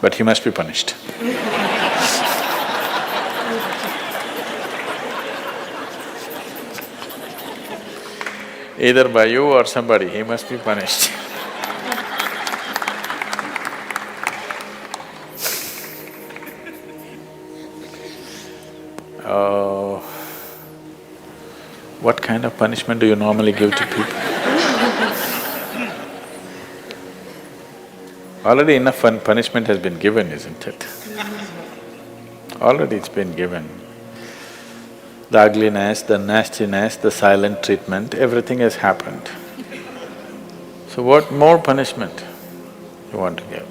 but he must be punished. Either by you or somebody, he must be punished. Oh, what kind of punishment do you normally give to people? Already enough punishment has been given, isn't it? Already it's been given. The ugliness, the nastiness, the silent treatment, everything has happened. So what more punishment you want to give?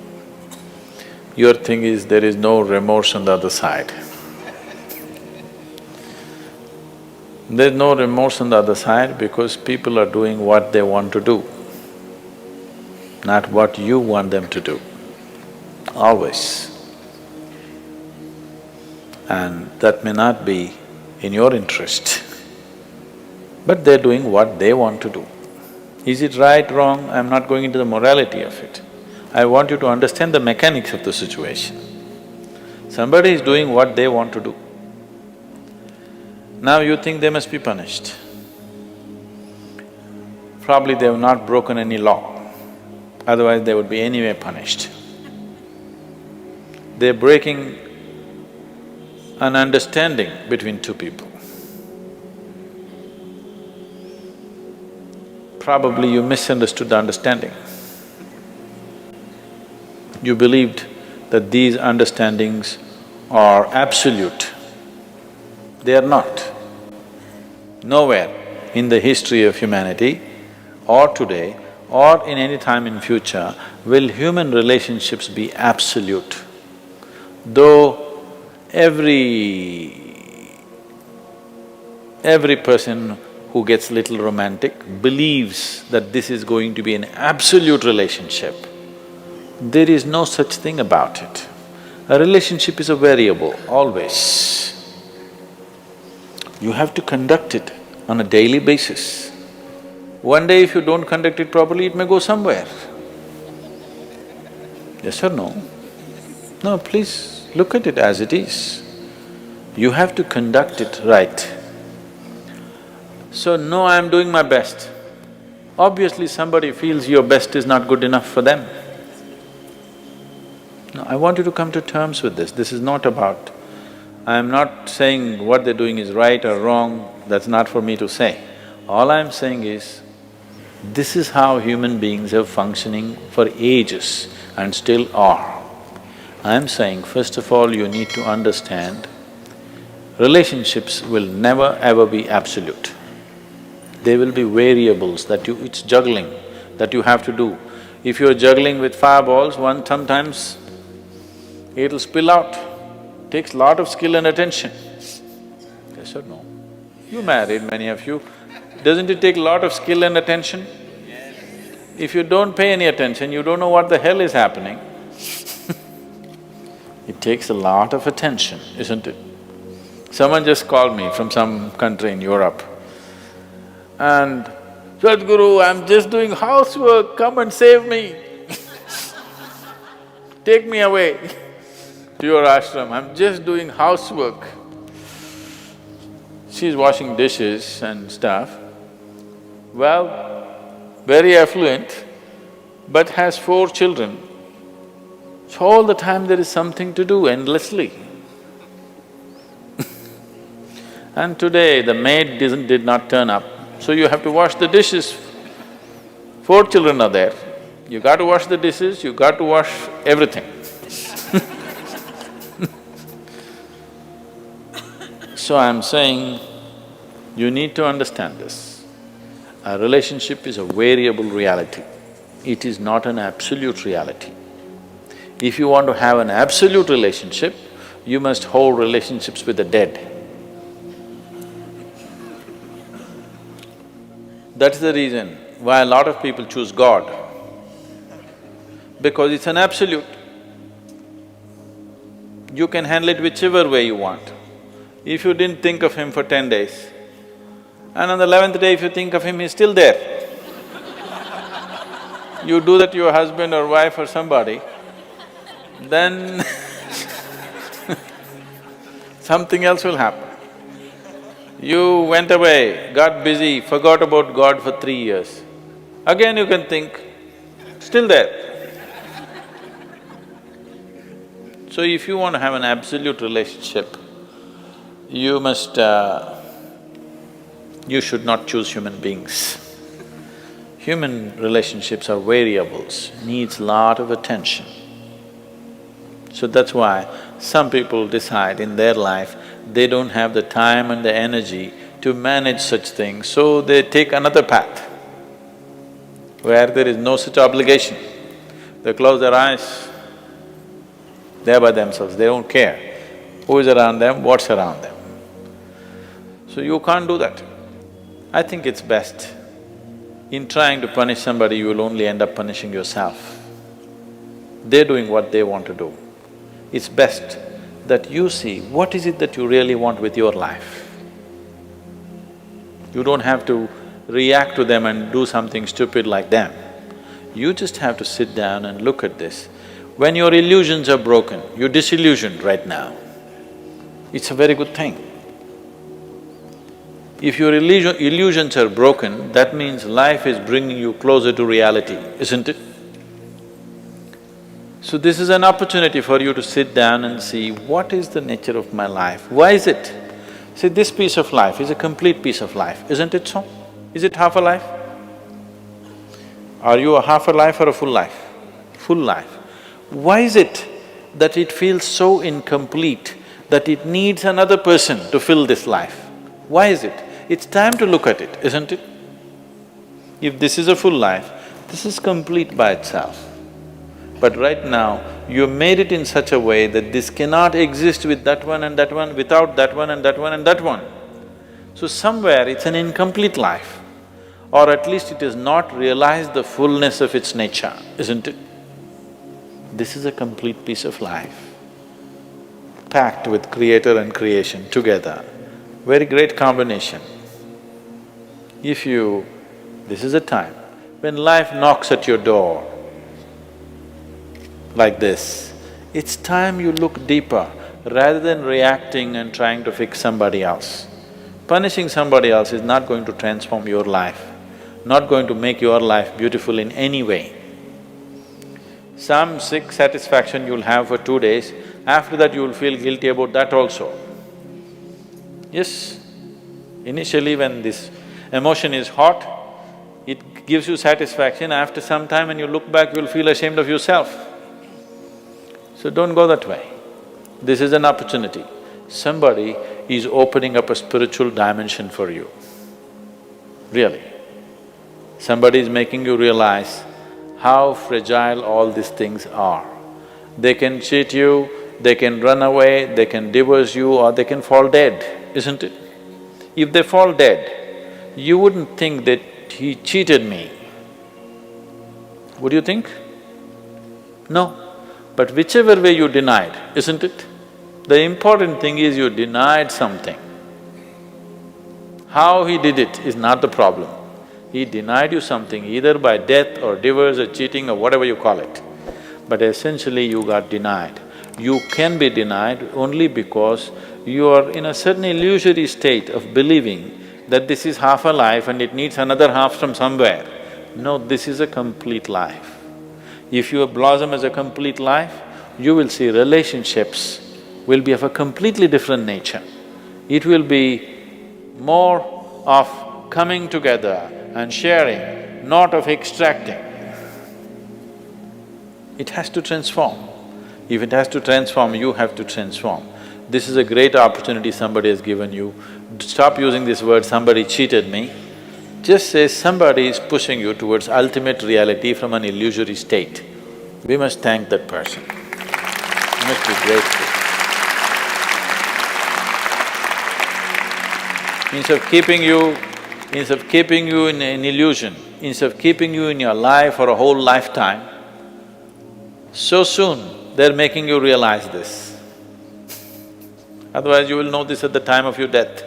Your thing is there is no remorse on the other side. There's no remorse on the other side because people are doing what they want to do, not what you want them to do, always. And that may not be in your interest, but they're doing what they want to do. Is it right, wrong? I'm not going into the morality of it. I want you to understand the mechanics of the situation. Somebody is doing what they want to do. Now you think they must be punished. Probably they have not broken any law, otherwise they would be anyway punished. They're breaking an understanding between two people. Probably you misunderstood the understanding. You believed that these understandings are absolute. They are not. Nowhere in the history of humanity or today or in any time in future will human relationships be absolute. Though every person who gets little romantic believes that this is going to be an absolute relationship, there is no such thing about it. A relationship is a variable, always. You have to conduct it on a daily basis. One day if you don't conduct it properly, it may go somewhere. Yes or no? No, please look at it as it is. You have to conduct it right. So, no, I'm doing my best. Obviously somebody feels your best is not good enough for them. No, I want you to come to terms with this. This is not about… I'm not saying what they're doing is right or wrong, that's not for me to say. All I'm saying is, this is how human beings are functioning for ages and still are. I'm saying, first of all, you need to understand, relationships will never ever be absolute. There will be variables that it's juggling that you have to do. If you're juggling with fireballs, sometimes it'll spill out. Takes lot of skill and attention. Yes or no? You married, many of you. Doesn't it take a lot of skill and attention? If you don't pay any attention, you don't know what the hell is happening. It takes a lot of attention, isn't it? Someone just called me from some country in Europe and, "Sadhguru, I'm just doing housework, come and save me." Take me away to your ashram, I'm just doing housework. She's washing dishes and stuff. Well, very affluent, but has 4 children. So all the time there is something to do endlessly. And today the maid did not turn up, so you have to wash the dishes. 4 children are there, you got to wash the dishes, you got to wash everything. So I'm saying, you need to understand this. A relationship is a variable reality. It is not an absolute reality. If you want to have an absolute relationship, you must hold relationships with the dead. That's the reason why a lot of people choose God, because it's an absolute. You can handle it whichever way you want. If you didn't think of him for 10 days, and on the 11th day if you think of him, he's still there. You do that to your husband or wife or somebody, then something else will happen. You went away, got busy, forgot about God for 3 years. Again you can think, still there. So if you want to have an absolute relationship, you must… you should not choose human beings. Human relationships are variables, needs lot of attention. So that's why some people decide in their life they don't have the time and the energy to manage such things, so they take another path where there is no such obligation. They close their eyes, they're by themselves, they don't care who is around them, what's around them. So you can't do that. I think it's best, in trying to punish somebody, you will only end up punishing yourself. They're doing what they want to do. It's best that you see what is it that you really want with your life. You don't have to react to them and do something stupid like them. You just have to sit down and look at this. When your illusions are broken, you're disillusioned right now, it's a very good thing. If your illusions are broken, that means life is bringing you closer to reality, isn't it? So this is an opportunity for you to sit down and see, what is the nature of my life? Why is it? See, this piece of life is a complete piece of life, isn't it so? Is it half a life? Are you a half a life or a full life? Full life. Why is it that it feels so incomplete that it needs another person to fill this life? Why is it? It's time to look at it, isn't it? If this is a full life, this is complete by itself. But right now, you made it in such a way that this cannot exist with that one and that one, without that one and that one and that one. So somewhere it's an incomplete life, or at least it has not realized the fullness of its nature, isn't it? This is a complete piece of life, packed with creator and creation together. Very great combination. If you… this is a time when life knocks at your door like this, it's time you look deeper rather than reacting and trying to fix somebody else. Punishing somebody else is not going to transform your life, not going to make your life beautiful in any way. Some sick satisfaction you'll have for 2 days, after that you'll feel guilty about that also. Yes, initially when this emotion is hot, it gives you satisfaction. After some time when you look back, you'll feel ashamed of yourself. So don't go that way. This is an opportunity. Somebody is opening up a spiritual dimension for you, really. Somebody is making you realize how fragile all these things are. They can cheat you, they can run away, they can divorce you, or they can fall dead, isn't it? If they fall dead, you wouldn't think that he cheated me. Would you think? No. But whichever way you denied, isn't it? The important thing is you denied something. How he did it is not the problem. He denied you something either by death or divorce or cheating or whatever you call it. But essentially you got denied. You can be denied only because you are in a certain illusory state of believing that this is half a life and it needs another half from somewhere. No, this is a complete life. If you blossom as a complete life, you will see relationships will be of a completely different nature. It will be more of coming together and sharing, not of extracting. It has to transform. If it has to transform, you have to transform. This is a great opportunity somebody has given you. Stop using this word, somebody cheated me. Just say somebody is pushing you towards ultimate reality from an illusory state. We must thank that person. We must be grateful. Instead of keeping you in an illusion, instead of keeping you in your life for a whole lifetime, so soon they're making you realize this. Otherwise you will know this at the time of your death.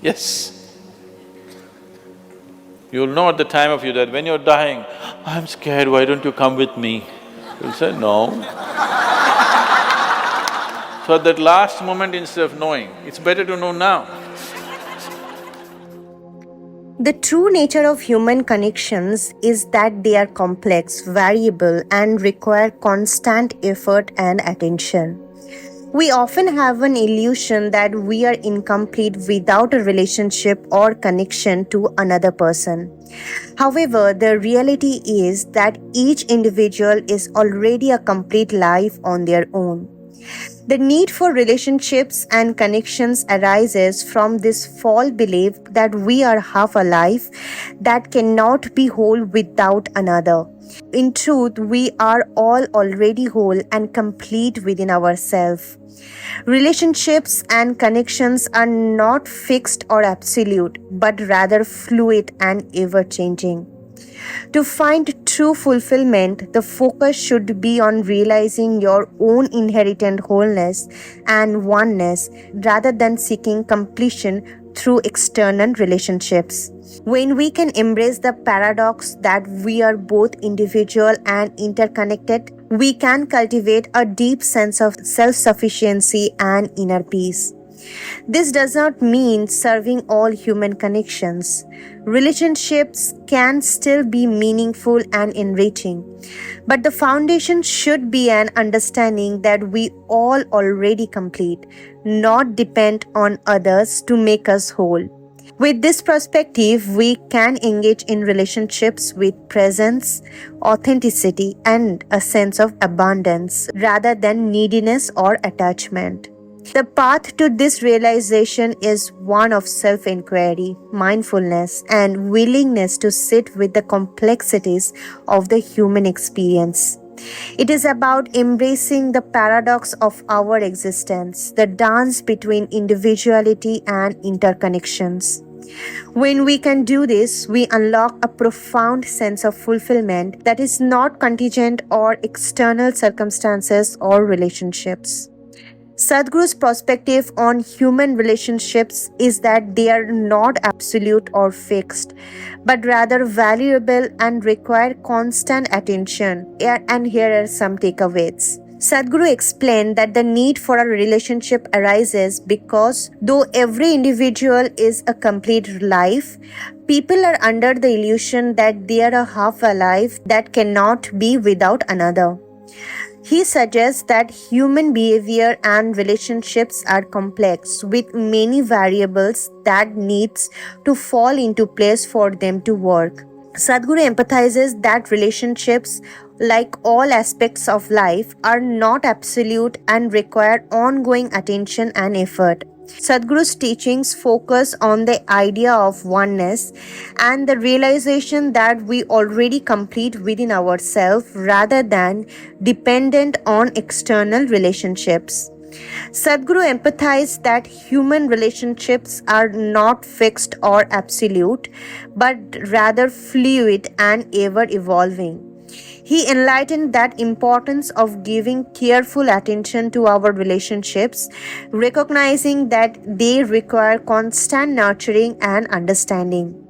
Yes. You'll know at the time of your death, when you're dying, I'm scared, why don't you come with me? You'll say, no. So at that last moment, instead of knowing, it's better to know now. The true nature of human connections is that they are complex, variable, and require constant effort and attention. We often have an illusion that we are incomplete without a relationship or connection to another person. However, the reality is that each individual is already a complete life on their own. The need for relationships and connections arises from this false belief that we are half alive that cannot be whole without another. In truth, we are all already whole and complete within ourselves. Relationships and connections are not fixed or absolute, but rather fluid and ever changing. To find true fulfillment, the focus should be on realizing your own inherent wholeness and oneness rather than seeking completion through external relationships. When we can embrace the paradox that we are both individual and interconnected, we can cultivate a deep sense of self-sufficiency and inner peace. This does not mean serving all human connections. Relationships can still be meaningful and enriching, but the foundation should be an understanding that we all already complete, not depend on others to make us whole. With this perspective, we can engage in relationships with presence, authenticity, and a sense of abundance rather than neediness or attachment. The path to this realization is one of self-inquiry, mindfulness, and willingness to sit with the complexities of the human experience. It is about embracing the paradox of our existence, the dance between individuality and interconnections. When we can do this, we unlock a profound sense of fulfillment that is not contingent on external circumstances or relationships. Sadhguru's perspective on human relationships is that they are not absolute or fixed, but rather valuable and require constant attention. And here are some takeaways. Sadhguru explained that the need for a relationship arises because though every individual is a complete life, people are under the illusion that they are a half alive that cannot be without another. He suggests that human behavior and relationships are complex with many variables that needs to fall into place for them to work. Sadhguru empathizes that relationships, like all aspects of life, are not absolute and require ongoing attention and effort. Sadhguru's teachings focus on the idea of oneness and the realization that we already complete within ourselves rather than dependent on external relationships. Sadhguru empathized that human relationships are not fixed or absolute, but rather fluid and ever evolving. He enlightened that importance of giving careful attention to our relationships, recognizing that they require constant nurturing and understanding.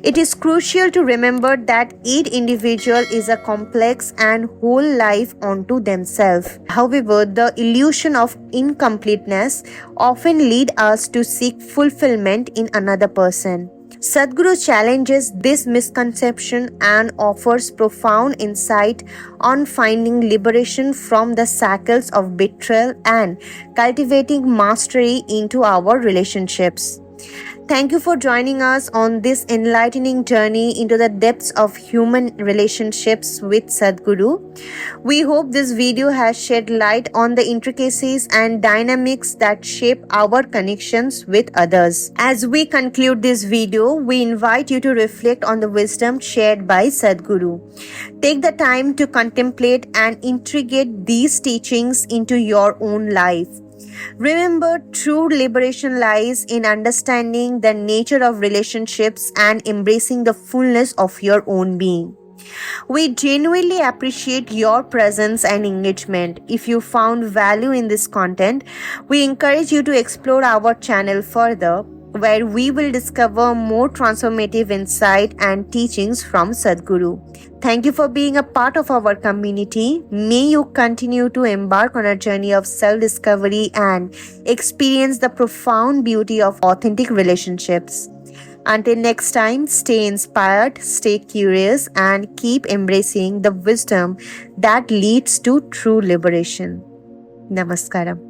It is crucial to remember that each individual is a complex and whole life unto themselves. However, the illusion of incompleteness often leads us to seek fulfillment in another person. Sadhguru challenges this misconception and offers profound insight on finding liberation from the shackles of betrayal and cultivating mastery into our relationships. Thank you for joining us on this enlightening journey into the depths of human relationships with Sadhguru. We hope this video has shed light on the intricacies and dynamics that shape our connections with others. As we conclude this video, we invite you to reflect on the wisdom shared by Sadhguru. Take the time to contemplate and integrate these teachings into your own life. Remember, true liberation lies in understanding the nature of relationships and embracing the fullness of your own being. We genuinely appreciate your presence and engagement. If you found value in this content, we encourage you to explore our channel further. where we will discover more transformative insight and teachings from Sadhguru. Thank you for being a part of our community. May you continue to embark on a journey of self-discovery and experience the profound beauty of authentic relationships. Until next time, stay inspired, stay curious, and keep embracing the wisdom that leads to true liberation. Namaskaram.